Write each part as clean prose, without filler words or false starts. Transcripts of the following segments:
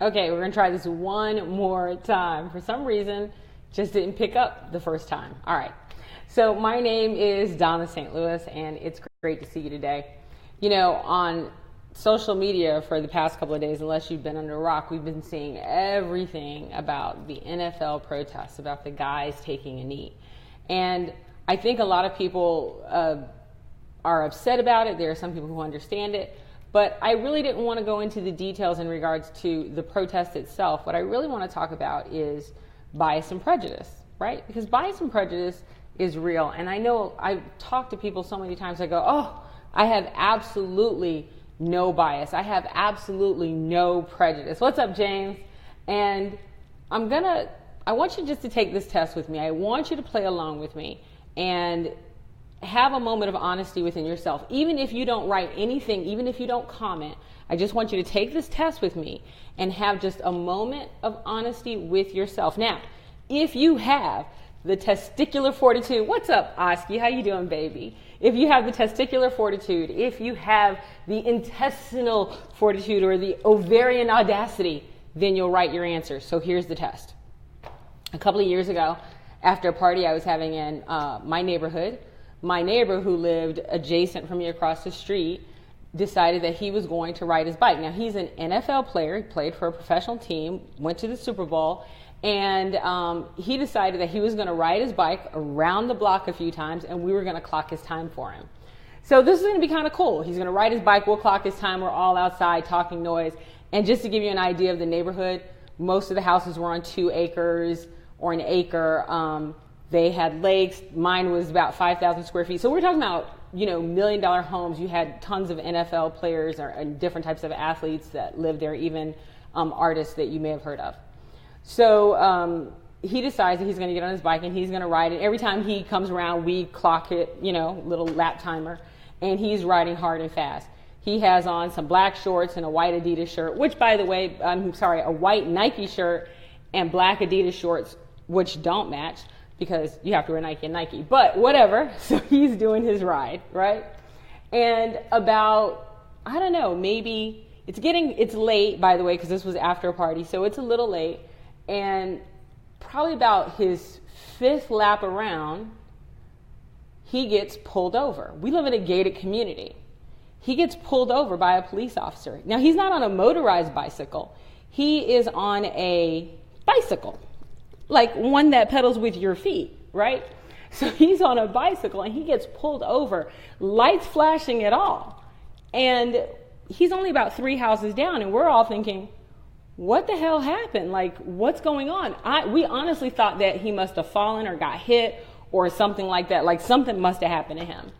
Okay, we're going to try this one more time. For some reason, just didn't pick up the first time. All right. So my name is Dawnna St. Louis, and it's great to see you today. You know, on social media for the past couple of days, unless you've been under a rock, we've been seeing everything about the NFL protests, about the guys taking a knee. And I think a lot of people are upset about it. There are some people who understand it. But I really didn't want to go into the details in regards to the protest itself. What I really want to talk about is bias and prejudice, right? Because bias and prejudice is real. And I know I've talked to people so many times, I go, oh, I have absolutely no bias. I have absolutely no prejudice. What's up, James? And I want you just to take this test with me. I want you to play along with me and have a moment of honesty within yourself. Even if you don't write anything, even if you don't comment, I just want you to take this test with me and have just a moment of honesty with yourself. Now, if you have the testicular fortitude, what's up, Oski? How you doing, baby? If you have the testicular fortitude, if you have the intestinal fortitude or the ovarian audacity, then you'll write your answer. So here's the test. A couple of years ago, after a party I was having in my neighborhood, my neighbor who lived adjacent from me across the street decided that he was going to ride his bike. Now, he's an NFL player. He played for a professional team, went to the Super Bowl, and he decided that he was going to ride his bike around the block a few times, and we were going to clock his time for him. So this is going to be kind of cool. He's going to ride his bike. We'll clock his time. We're all outside talking noise. And just to give you an idea of the neighborhood, most of the houses were on 2 acres or an acre. They had lakes. Mine was about 5,000 square feet. So we're talking about, $1 million homes. You had tons of NFL players and different types of athletes that lived there, even artists that you may have heard of. So he decides that he's going to get on his bike and he's going to ride it. Every time he comes around, we clock it, little lap timer, and he's riding hard and fast. He has on some black shorts and a white Adidas shirt, which, by the way, a white Nike shirt and black Adidas shorts, which don't match, because you have to wear Nike and Nike, but whatever. So he's doing his ride, right? And about, I don't know, maybe it's late, by the way, because this was after a party, so it's a little late. And probably about his 5th lap around, he gets pulled over. We live in a gated community. He gets pulled over by a police officer. Now, he's not on a motorized bicycle. He is on a bicycle, like one that pedals with your feet, right? So he's on a bicycle and he gets pulled over, lights flashing at all. And he's only about 3 houses down, and we're all thinking, what the hell happened? Like, what's going on? We honestly thought that he must have fallen or got hit or something like that. Like, something must have happened to him.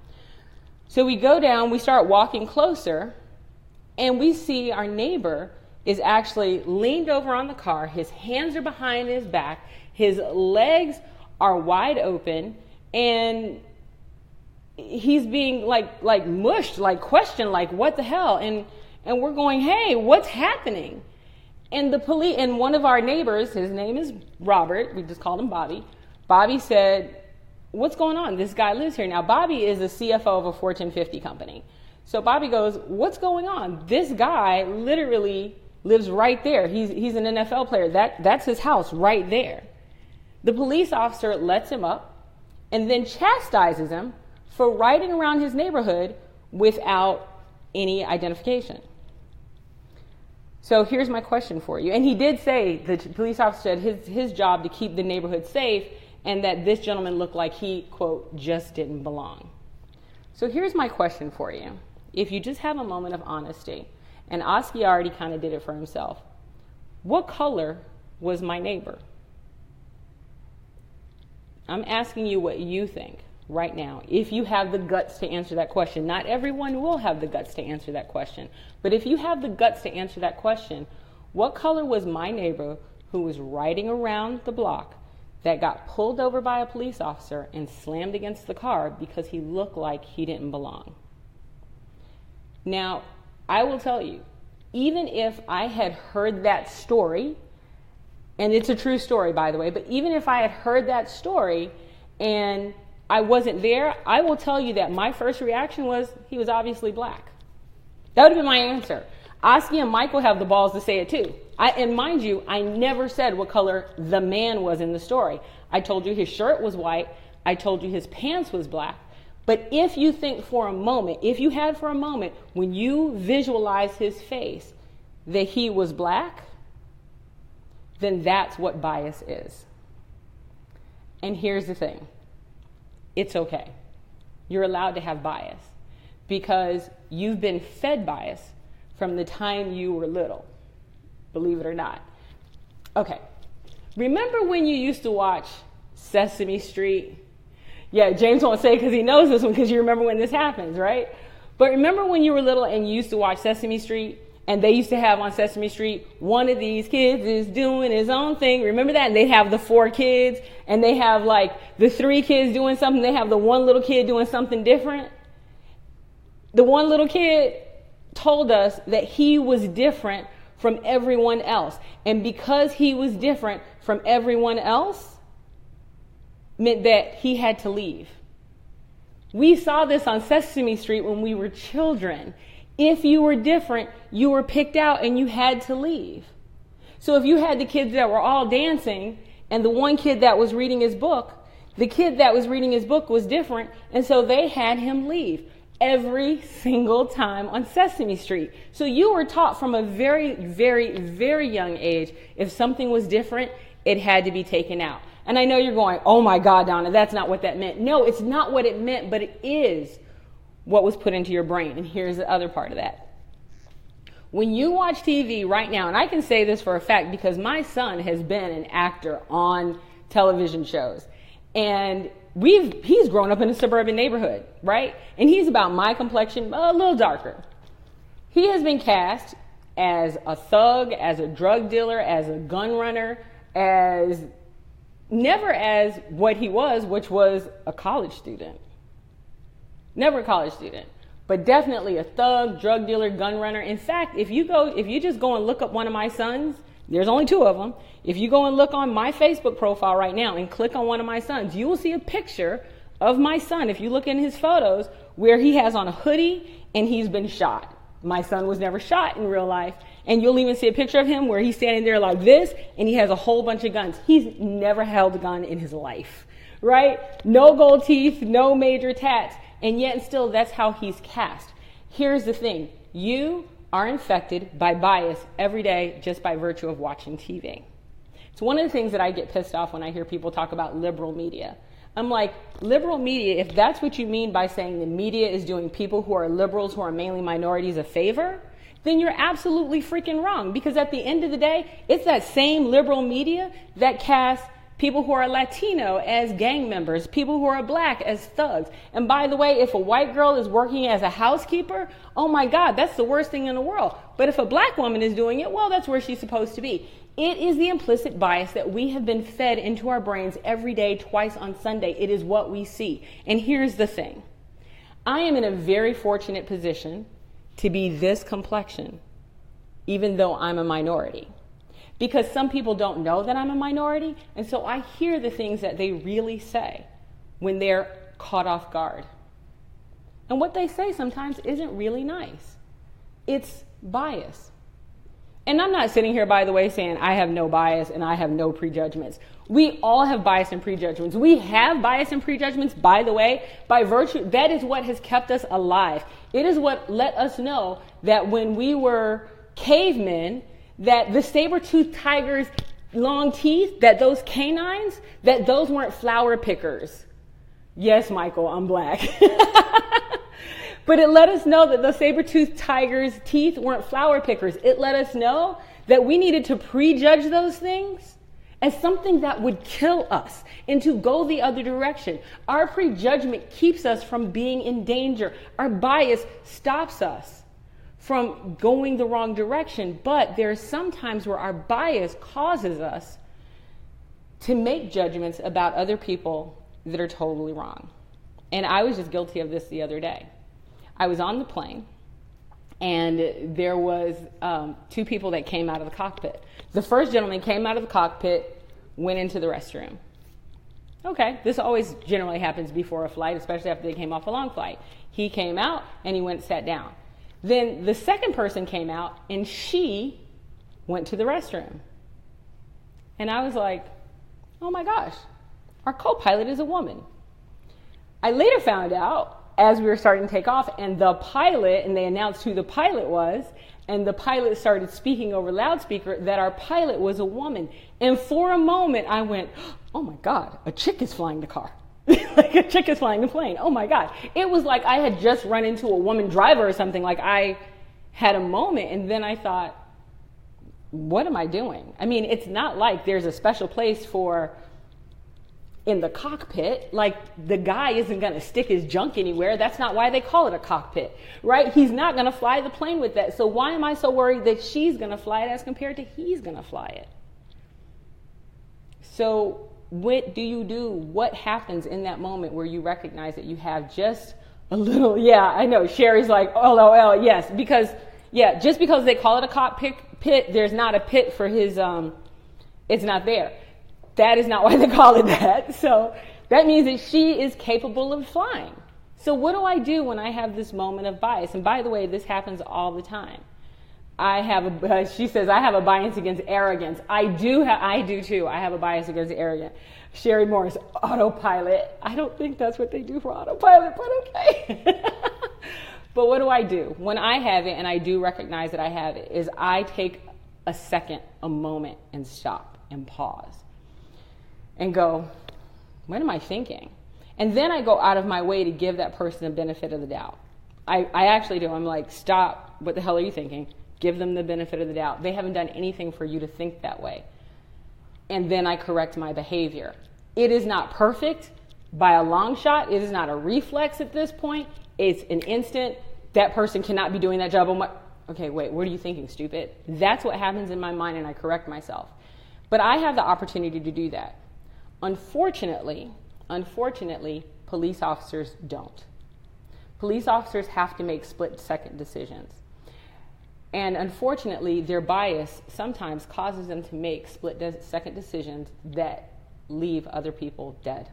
So we go down, we start walking closer, and we see our neighbor is actually leaned over on the car. His hands are behind his back. His legs are wide open, and he's being like mushed, like questioned, like, what the hell? And we're going, hey, what's happening? And the police, and one of our neighbors, his name is Robert, we just called him Bobby. Bobby said, what's going on? This guy lives here. Now, Bobby is the CFO of a Fortune 50 company. So Bobby goes, what's going on? This guy literally lives right there. He's an NFL player. That's his house right there. The police officer lets him up and then chastises him for riding around his neighborhood without any identification. So here's my question for you. And he did say, the police officer said his job to keep the neighborhood safe, and that this gentleman looked like he, quote, just didn't belong. So here's my question for you. If you just have a moment of honesty, and Oski already kind of did it for himself, what color was my neighbor? I'm asking you what you think right now, if you have the guts to answer that question. Not everyone will have the guts to answer that question, but if you have the guts to answer that question, what color was my neighbor who was riding around the block that got pulled over by a police officer and slammed against the car because he looked like he didn't belong? Now, I will tell you, even if I had heard that story, and it's a true story, by the way, but even if I had heard that story and I wasn't there, I will tell you that my first reaction was, he was obviously black. That would have been my answer. Oski and Michael have the balls to say it too. And mind you, I never said what color the man was in the story. I told you his shirt was white. I told you his pants was black. But if you think for a moment, if you had for a moment, when you visualize his face, that he was black, then that's what bias is. And here's the thing. It's okay. You're allowed to have bias because you've been fed bias from the time you were little, believe it or not. Okay. Remember when you used to watch Sesame Street? Yeah, James won't say because he knows this one because you remember when this happens, right? But remember when you were little and you used to watch Sesame Street and they used to have on Sesame Street, one of these kids is doing his own thing. Remember that? And they have the 4 kids and they have like the 3 kids doing something. They have the one little kid doing something different. The one little kid told us that he was different from everyone else. And because he was different from everyone else, meant that he had to leave. We saw this on Sesame Street when we were children. If you were different, you were picked out and you had to leave. So if you had the kids that were all dancing and the one kid that was reading his book, the kid that was reading his book was different, and so they had him leave every single time on Sesame Street. So you were taught from a very, very, very young age, if something was different, it had to be taken out. And I know you're going, oh my God, Dawnna, that's not what that meant. No, it's not what it meant, but it is what was put into your brain. And here's the other part of that. When you watch TV right now, and I can say this for a fact because my son has been an actor on television shows. And he's grown up in a suburban neighborhood, right? And he's about my complexion, a little darker. He has been cast as a thug, as a drug dealer, as a gun runner, never as what he was, which was a college student. Never a college student, but definitely a thug, drug dealer, gun runner. In fact, if you just go and look up one of my sons, there's only 2 of them. If you go and look on my Facebook profile right now and click on one of my sons, you will see a picture of my son. If you look in his photos where he has on a hoodie and he's been shot. My son was never shot in real life. And you'll even see a picture of him where he's standing there like this and he has a whole bunch of guns. He's never held a gun in his life, right? No gold teeth, no major tats. And yet still that's how he's cast. Here's the thing. You are infected by bias every day just by virtue of watching TV. It's one of the things that I get pissed off when I hear people talk about liberal media. I'm like, liberal media, if that's what you mean by saying the media is doing people who are liberals, who are mainly minorities, a favor, then you're absolutely freaking wrong. Because at the end of the day, it's that same liberal media that casts people who are Latino as gang members, people who are black as thugs. And by the way, if a white girl is working as a housekeeper, oh my God, that's the worst thing in the world. But if a black woman is doing it, well, that's where she's supposed to be. It is the implicit bias that we have been fed into our brains every day, twice on Sunday. It is what we see. And here's the thing. I am in a very fortunate position to be this complexion, even though I'm a minority. Because some people don't know that I'm a minority, and so I hear the things that they really say when they're caught off guard. And what they say sometimes isn't really nice. It's bias. And I'm not sitting here, by the way, saying I have no bias and I have no prejudgments. We all have bias and prejudgments. We have bias and prejudgments, by the way, by virtue, that is what has kept us alive. It is what let us know that when we were cavemen, that the saber-toothed tiger's long teeth, that those canines, that those weren't flower pickers. Yes, Michael, I'm black. But it let us know that the saber-toothed tiger's teeth weren't flower pickers. It let us know that we needed to prejudge those things as something that would kill us and to go the other direction. Our prejudgment keeps us from being in danger. Our bias stops us from going the wrong direction. But there are some times where our bias causes us to make judgments about other people that are totally wrong. And I was just guilty of this the other day. I was on the plane, and there was 2 people that came out of the cockpit. The first gentleman came out of the cockpit, went into the restroom. Okay, this always generally happens before a flight, especially after they came off a long flight. He came out, and he went and sat down. Then the second person came out, and she went to the restroom. And I was like, oh my gosh, our co-pilot is a woman. I later found out as we were starting to take off, and the pilot, and they announced who the pilot was, and the pilot started speaking over loudspeaker that our pilot was a woman. And for a moment, I went, oh my God, a chick is flying the car. Like a chick is flying the plane. Oh my God. It was like I had just run into a woman driver or something. Like I had a moment, and then I thought, what am I doing? I mean, it's not like there's a special place for in the cockpit. Like the guy isn't going to stick his junk anywhere. That's not why they call it a cockpit, right? He's not going to fly the plane with that. So why am I so worried that she's going to fly it as compared to he's going to fly it? So what do you do? What happens in that moment where you recognize that you have just a little, yeah, I know. Sherry's like, LOL, yes. Because, yeah, just because they call it a cockpit, there's not a pit for his, it's not there. That is not why they call it that. So that means that she is capable of flying. So what do I do when I have this moment of bias? And by the way, this happens all the time. She says, I have a bias against arrogance. I do too. I have a bias against arrogance. Sherry Morris, autopilot. I don't think that's what they do for autopilot, but okay. But what do I do? When I have it, and I do recognize that I have it, is I take a second, a moment, and stop and pause and go, what am I thinking? And then I go out of my way to give that person the benefit of the doubt. I actually do. I'm like, stop. What the hell are you thinking? Give them the benefit of the doubt. They haven't done anything for you to think that way. And then I correct my behavior. It is not perfect by a long shot. It is not a reflex at this point. It's an instant. That person cannot be doing that job. Okay, wait, what are you thinking, stupid? That's what happens in my mind, and I correct myself. But I have the opportunity to do that. Unfortunately, police officers don't. Police officers have to make split-second decisions. And unfortunately, their bias sometimes causes them to make split-second decisions that leave other people dead.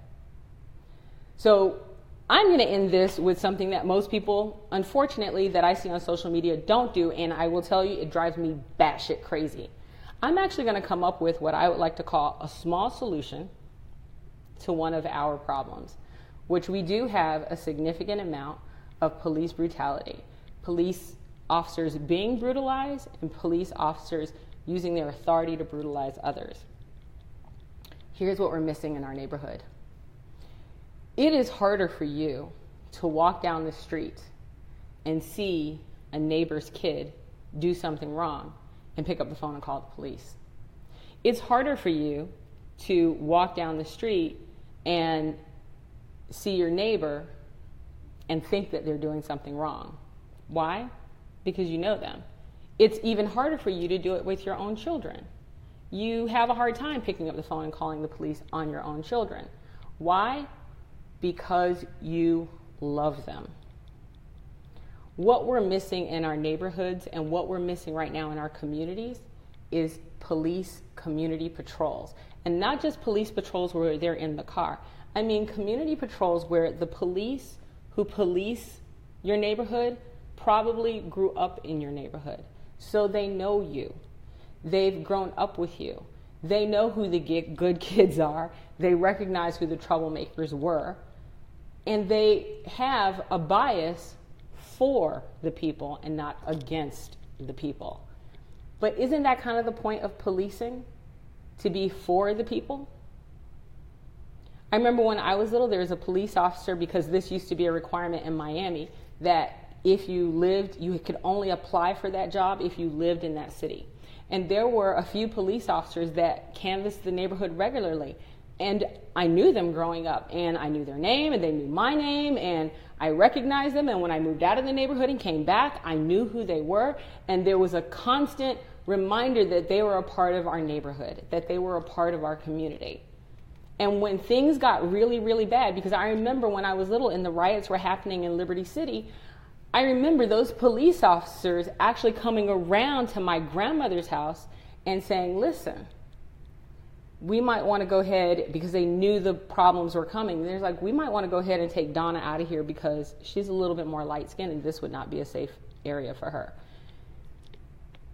So I'm going to end this with something that most people, unfortunately, that I see on social media don't do, and I will tell you, it drives me batshit crazy. I'm actually going to come up with what I would like to call a small solution to one of our problems, which we do have a significant amount of police brutality. Police officers being brutalized and police officers using their authority to brutalize others. Here's what we're missing in our neighborhood. It is harder for you to walk down the street and see a neighbor's kid do something wrong and pick up the phone and call the police. It's harder for you to walk down the street and see your neighbor and think that they're doing something wrong. Why? Because you know them. It's even harder for you to do it with your own children. You have a hard time picking up the phone and calling the police on your own children. Why? Because you love them. What we're missing in our neighborhoods and what we're missing right now in our communities is police community patrols. And not just police patrols where they're in the car. I mean community patrols where the police who police your neighborhood probably grew up in your neighborhood. So they know you. They've grown up with you. They know who the good kids are. They recognize who the troublemakers were. And they have a bias for the people and not against the people. But isn't that kind of the point of policing? To be for the people? I remember when I was little, there was a police officer, because this used to be a requirement in Miami, that if you lived, you could only apply for that job if you lived in that city. And there were a few police officers that canvassed the neighborhood regularly. And I knew them growing up, and I knew their name, and they knew my name, and I recognized them. And when I moved out of the neighborhood and came back, I knew who they were. And there was a constant reminder that they were a part of our neighborhood, that they were a part of our community. And when things got really, really bad, because I remember when I was little and the riots were happening in Liberty City, I remember those police officers actually coming around to my grandmother's house and saying, listen, we might want to go ahead, because they knew the problems were coming. They're like, we might want to go ahead and take Dawnna out of here because she's a little bit more light-skinned and this would not be a safe area for her.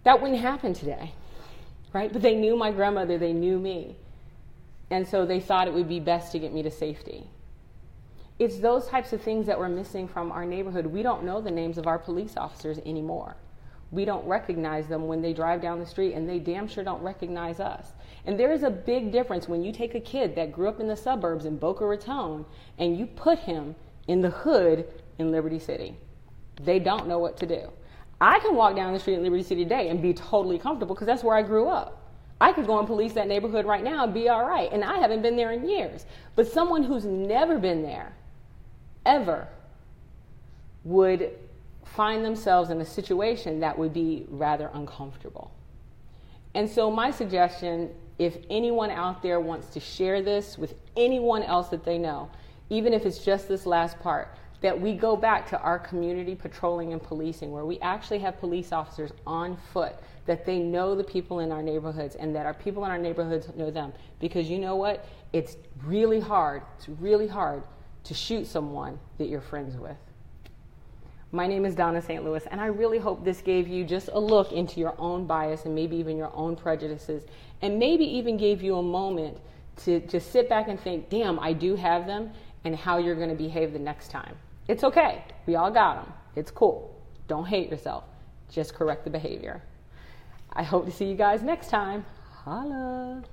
That wouldn't happen today. right? But they knew my grandmother, they knew me. And so they thought it would be best to get me to safety. It's those types of things that we're missing from our neighborhood. We don't know the names of our police officers anymore. We don't recognize them when they drive down the street, and they damn sure don't recognize us. And there is a big difference when you take a kid that grew up in the suburbs in Boca Raton and you put him in the hood in Liberty City. They don't know what to do. I can walk down the street in Liberty City today and be totally comfortable because that's where I grew up. I could go and police that neighborhood right now and be all right, and I haven't been there in years. But someone who's never been there, ever, would find themselves in a situation that would be rather uncomfortable. And so my suggestion, if anyone out there wants to share this with anyone else that they know, even if it's just this last part, that we go back to our community patrolling and policing, where we actually have police officers on foot, that they know the people in our neighborhoods and that our people in our neighborhoods know them. Because you know what? It's really hard to shoot someone that you're friends with. My name is Dawnna St. Louis, and I really hope this gave you just a look into your own bias and maybe even your own prejudices, and maybe even gave you a moment to just sit back and think, damn, I do have them, and how you're going to behave the next time. It's okay. We all got them. It's cool. Don't hate yourself. Just correct the behavior. I hope to see you guys next time. Holla.